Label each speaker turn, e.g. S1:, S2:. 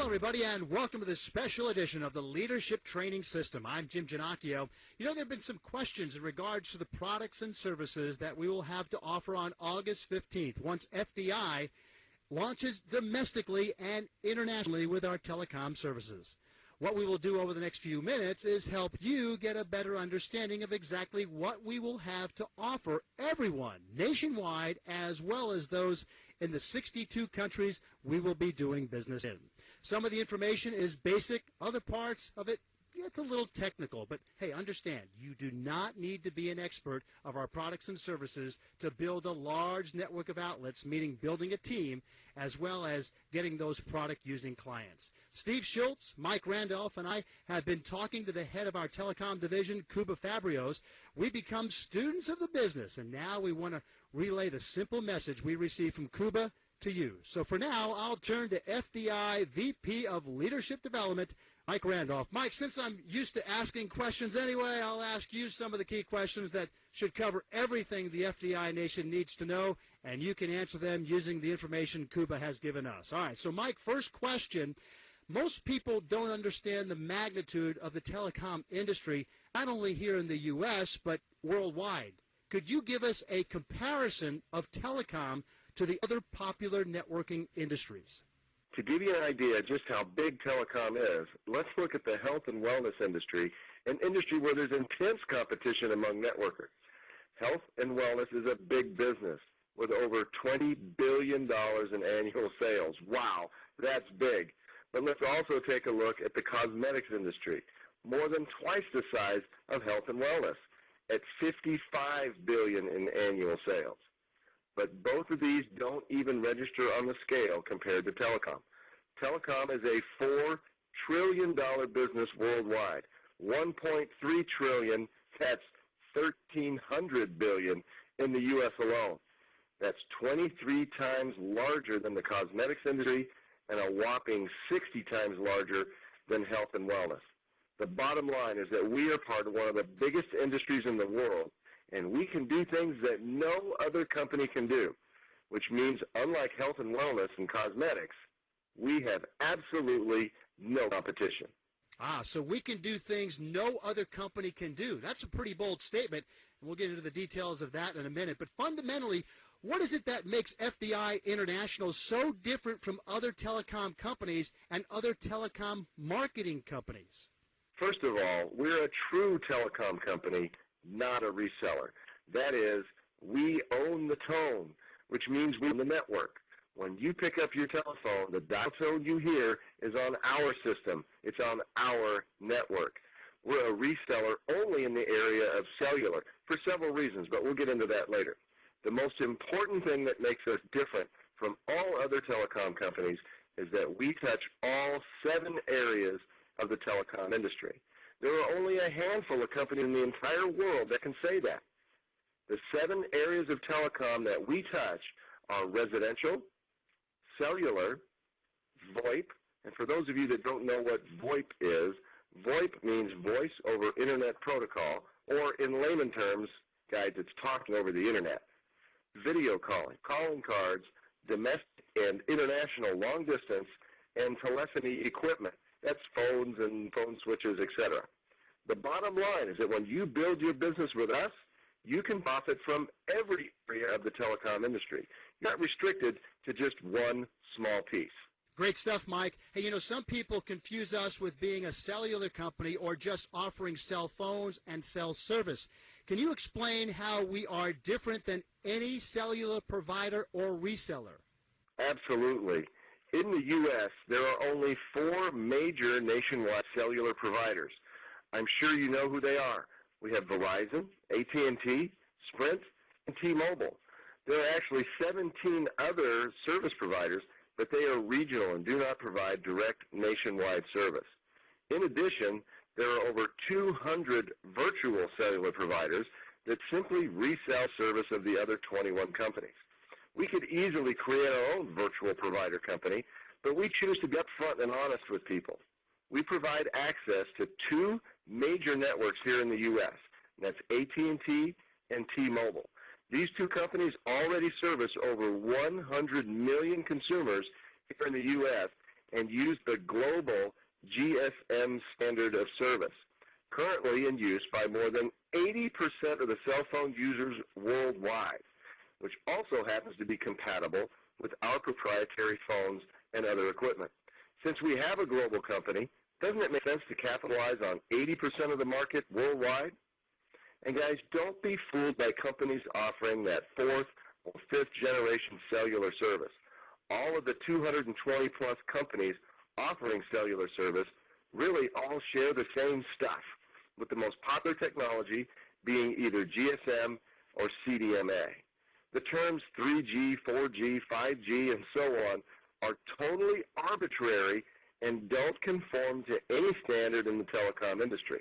S1: Hello, everybody, and welcome to this special edition of the Leadership Training System. I'm Jim Ginocchio. You know, there have been some questions in regards to the products and services that we will have to offer on August 15th, once FDI launches domestically and internationally with our telecom services. What we will do over the next few minutes is help you get a better understanding of exactly what we will have to offer everyone nationwide, as well as those in the 62 countries we will be doing business in. Some of the information is basic. Other parts of it, it's a little technical. But, hey, understand, you do not need to be an expert of our products and services to build a large network of outlets, meaning building a team, as well as getting those product-using clients. Steve Schultz, Mike Randolph, and I have been talking to the head of our telecom division, Cuba Fabrios. We become students of the business, and now we want to relay the simple message we received from Cuba to you. So for now, I'll turn to FDI VP of Leadership Development, Mike Randolph. Mike, since I'm used to asking questions anyway, I'll ask you some of the key questions that should cover everything the FDI nation needs to know, and you can answer them using the information Cuba has given us. All right, so Mike, first question. Most people don't understand the magnitude of the telecom industry, not only here in the U.S., but worldwide. Could you give us a comparison of telecom to the other popular networking industries?
S2: To give you an idea just how big telecom is, let's look at the health and wellness industry, an industry where there's intense competition among networkers. Health and wellness is a big business with over $20 billion in annual sales. Wow, that's big. But let's also take a look at the cosmetics industry, more than twice the size of health and wellness, at $55 billion in annual sales. But both of these don't even register on the scale compared to telecom. Telecom is a $4 trillion business worldwide. $1.3 trillion, that's $1,300 billion in the U.S. alone. That's 23 times larger than the cosmetics industry and a whopping 60 times larger than health and wellness. The bottom line is that we are part of one of the biggest industries in the world, and we can do things that no other company can do, which means unlike health and wellness and cosmetics, we have absolutely no competition.
S1: So we can do things no other company can do. That's a pretty bold statement, and we'll get into the details of that in a minute. But fundamentally, what is it that makes FDI International so different from other telecom companies and other telecom marketing companies?
S2: First of all, we're a true telecom company, not a reseller. That is, we own the tone, which means we own the network. When you pick up your telephone, the dial tone you hear is on our system. It's on our network. We're a reseller only in the area of cellular for several reasons, but we'll get into that later. The most important thing that makes us different from all other telecom companies is that we touch all 7 areas of the telecom industry. There are only a handful of companies in the entire world that can say that. The 7 areas of telecom that we touch are residential, cellular, VoIP, and for those of you that don't know what VoIP is, VoIP means Voice over Internet Protocol, or in layman terms, guys, it's talking over the Internet. Video calling, calling cards, domestic and international long distance, and telephony equipment. That's phones and phone switches, etc. The bottom line is that when you build your business with us, you can profit from every area of the telecom industry. You're not restricted to just one small piece.
S1: Great stuff, Mike. Hey, you know, some people confuse us with being a cellular company or just offering cell phones and cell service. Can you explain how we are different than any cellular provider or reseller?
S2: Absolutely. In the U.S., there are only 4 major nationwide cellular providers. I'm sure you know who they are. We have Verizon, AT&T, Sprint, and T-Mobile. There are actually 17 other service providers, but they are regional and do not provide direct nationwide service. In addition, there are over 200 virtual cellular providers that simply resell service of the other 21 companies. We could easily create our own virtual provider company, but we choose to be upfront and honest with people. We provide access to 2 major networks here in the U.S., and that's AT&T and T-Mobile. These 2 companies already service over 100 million consumers here in the U.S., and use the global GSM standard of service, currently in use by more than 80% of the cell phone users worldwide, which also happens to be compatible with our proprietary phones and other equipment. Since we have a global company, doesn't it make sense to capitalize on 80% of the market worldwide? And guys, don't be fooled by companies offering that fourth or fifth generation cellular service. All of the 220 plus companies offering cellular service really all share the same stuff, with the most popular technology being either GSM or CDMA. The terms 3G, 4G, 5G, and so on are totally arbitrary and don't conform to any standard in the telecom industry.